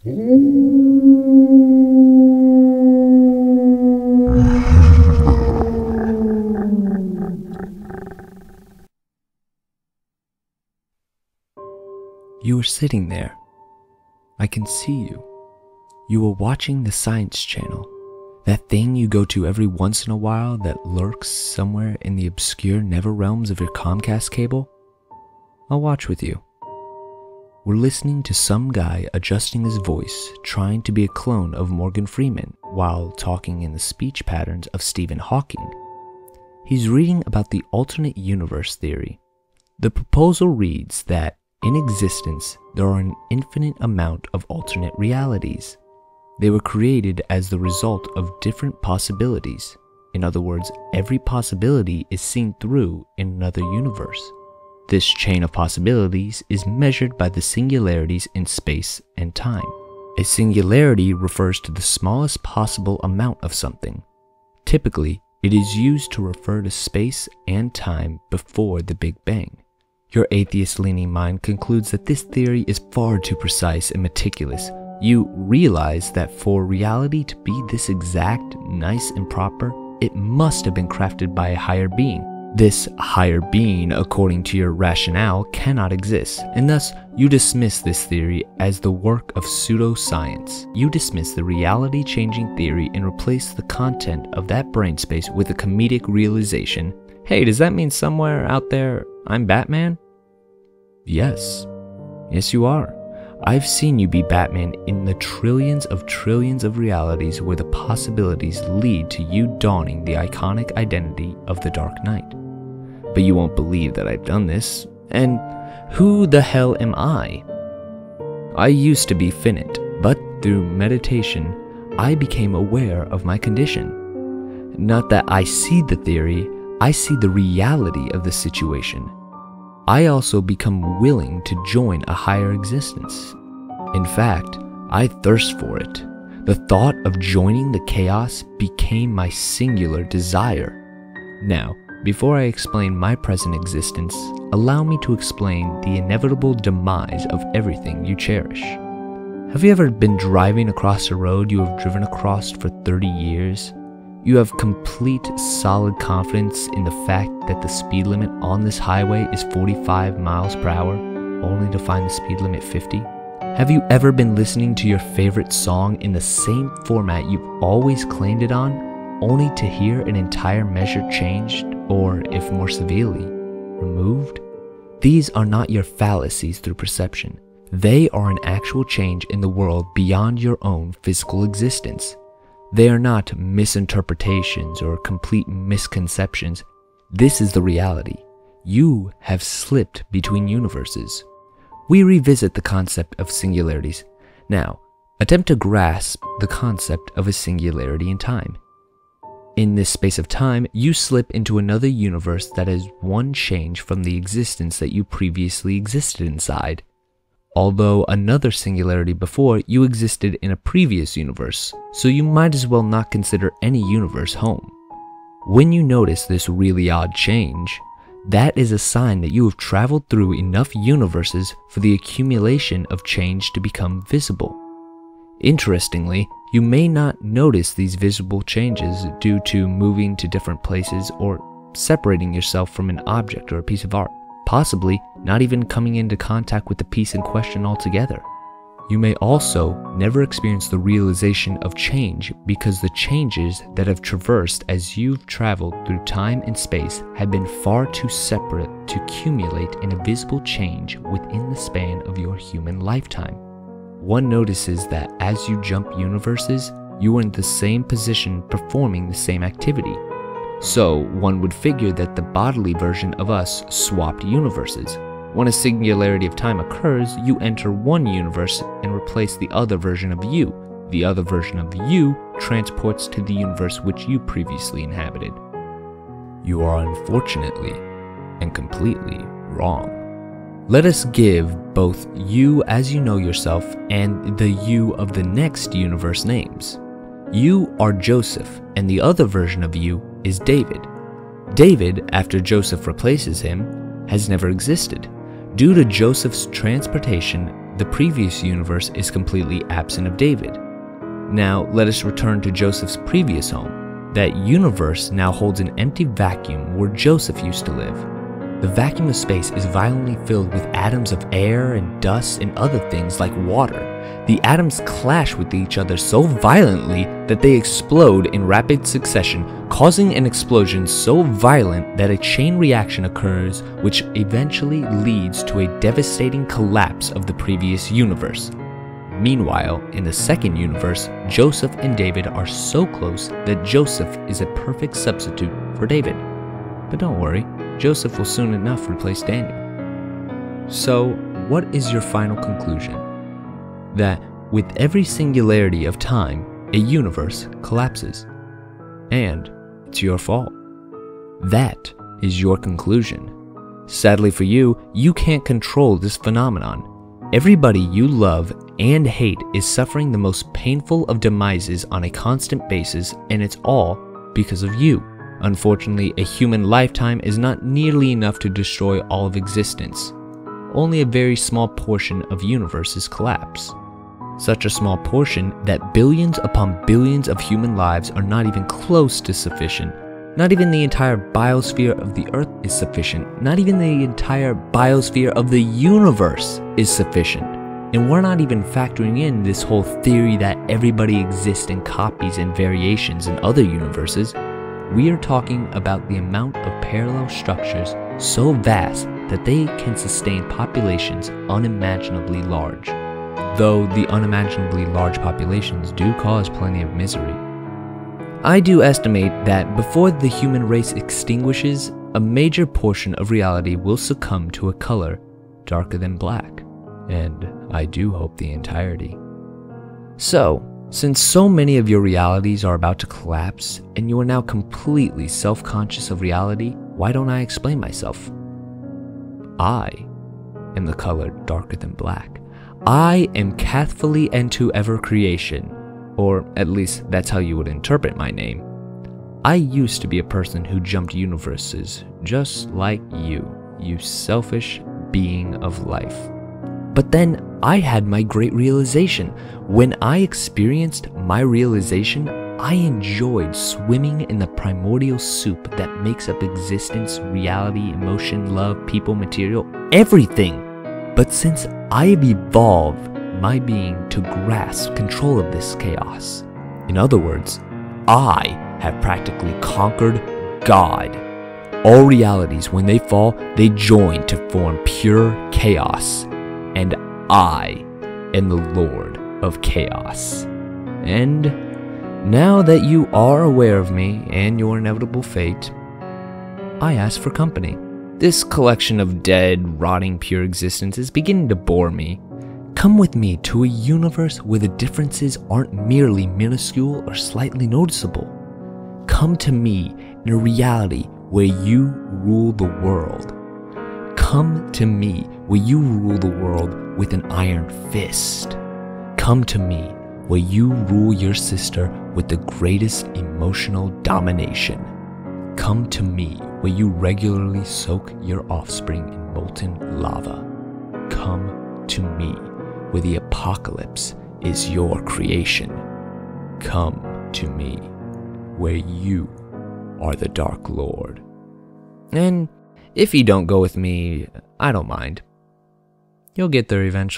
You were sitting there. I can see you. You were watching the Science Channel, that thing you go to every once in a while that lurks somewhere in the obscure nether realms of your Comcast cable. I'll watch with you. We're listening to some guy adjusting his voice, trying to be a clone of Morgan Freeman while talking in the speech patterns of Stephen Hawking. He's reading about the alternate universe theory. The proposal reads that in existence, there are an infinite amount of alternate realities. They were created as the result of different possibilities. In other words, every possibility is seen through in another universe. This chain of possibilities is measured by the singularities in space and time. A singularity refers to the smallest possible amount of something. Typically, it is used to refer to space and time before the Big Bang. Your atheist-leaning mind concludes that this theory is far too precise and meticulous. You realize that for reality to be this exact, nice, and proper, it must have been crafted by a higher being. This higher being, according to your rationale, cannot exist, and thus you dismiss this theory as the work of pseudoscience. You dismiss the reality-changing theory and replace the content of that brain space with a comedic realization. Hey, does that mean somewhere out there I'm Batman? Yes. Yes, you are. I've seen you be Batman in the trillions of realities where the possibilities lead to you donning the iconic identity of the Dark Knight. But you won't believe that I've done this. And who the hell am I? I used to be finite, but through meditation, I became aware of my condition. Not that I see the theory, I see the reality of the situation. I also become willing to join a higher existence. In fact, I thirst for it. The thought of joining the chaos became my singular desire. Now, before I explain my present existence, allow me to explain the inevitable demise of everything you cherish. Have you ever been driving across a road you have driven across for 30 years? You have complete, solid confidence in the fact that the speed limit on this highway is 45 miles per hour, only to find the speed limit 50? Have you ever been listening to your favorite song in the same format you've always claimed it on, only to hear an entire measure changed, or, if more severely, removed? These are not your fallacies through perception. They are an actual change in the world beyond your own physical existence. They are not misinterpretations or complete misconceptions. This is the reality. You have slipped between universes. We revisit the concept of singularities. Now, attempt to grasp the concept of a singularity in time. In this space of time, you slip into another universe that is one change from the existence that you previously existed inside. Although another singularity before, you existed in a previous universe, so you might as well not consider any universe home. When you notice this really odd change, that is a sign that you have traveled through enough universes for the accumulation of change to become visible. Interestingly, you may not notice these visible changes due to moving to different places or separating yourself from an object or a piece of art. Possibly not even coming into contact with the piece in question altogether. You may also never experience the realization of change because the changes that have traversed as you've traveled through time and space have been far too separate to accumulate in a visible change within the span of your human lifetime. One notices that as you jump universes, you are in the same position performing the same activity. So, one would figure that the bodily version of us swapped universes. When a singularity of time occurs, you enter one universe and replace the other version of you. The other version of you transports to the universe which you previously inhabited. You are unfortunately and completely wrong. Let us give both you as you know yourself and the you of the next universe names. You are Joseph, and the other version of you is David. David, after Joseph replaces him, has never existed. Due to Joseph's transportation, the previous universe is completely absent of David. Now, let us return to Joseph's previous home. That universe now holds an empty vacuum where Joseph used to live. The vacuum of space is violently filled with atoms of air and dust and other things like water. The atoms clash with each other so violently that they explode in rapid succession, causing an explosion so violent that a chain reaction occurs, which eventually leads to a devastating collapse of the previous universe. Meanwhile, in the second universe, Joseph and David are so close that Joseph is a perfect substitute for David. But don't worry, Joseph will soon enough replace Daniel. So, what is your final conclusion? That with every singularity of time, a universe collapses. And it's your fault. That is your conclusion. Sadly for you, you can't control this phenomenon. Everybody you love and hate is suffering the most painful of demises on a constant basis, and it's all because of you. Unfortunately, a human lifetime is not nearly enough to destroy all of existence. Only a very small portion of universes collapse. Such a small portion that billions upon billions of human lives are not even close to sufficient. Not even the entire biosphere of the Earth is sufficient. Not even the entire biosphere of the universe is sufficient. And we're not even factoring in this whole theory that everybody exists in copies and variations in other universes. We are talking about the amount of parallel structures so vast that they can sustain populations unimaginably large. Though the unimaginably large populations do cause plenty of misery. I do estimate that before the human race extinguishes, a major portion of reality will succumb to a color darker than black. And I do hope the entirety. So, since so many of your realities are about to collapse, and you are now completely self-conscious of reality, why don't I explain myself? I am the color darker than black. I am Cathfully Entu Ever Creation, or at least that's how you would interpret my name. I used to be a person who jumped universes, just like you selfish being of life. But then I had my great realization. When I experienced my realization, I enjoyed swimming in the primordial soup that makes up existence, reality, emotion, love, people, material, everything. But since I have evolved my being to grasp control of this chaos, in other words, I have practically conquered God. All realities, when they fall, they join to form pure chaos. And I am the Lord of Chaos. And now that you are aware of me and your inevitable fate, I ask for company. This collection of dead, rotting pure existence is beginning to bore me. Come with me to a universe where the differences aren't merely minuscule or slightly noticeable. Come to me in a reality where you rule the world. Come to me where you rule the world with an iron fist. Come to me where you rule your sister with the greatest emotional domination. Come to me where you regularly soak your offspring in molten lava. Come to me where the apocalypse is your creation. Come to me where you are the Dark Lord. And if you don't go with me, I don't mind. You'll get there eventually.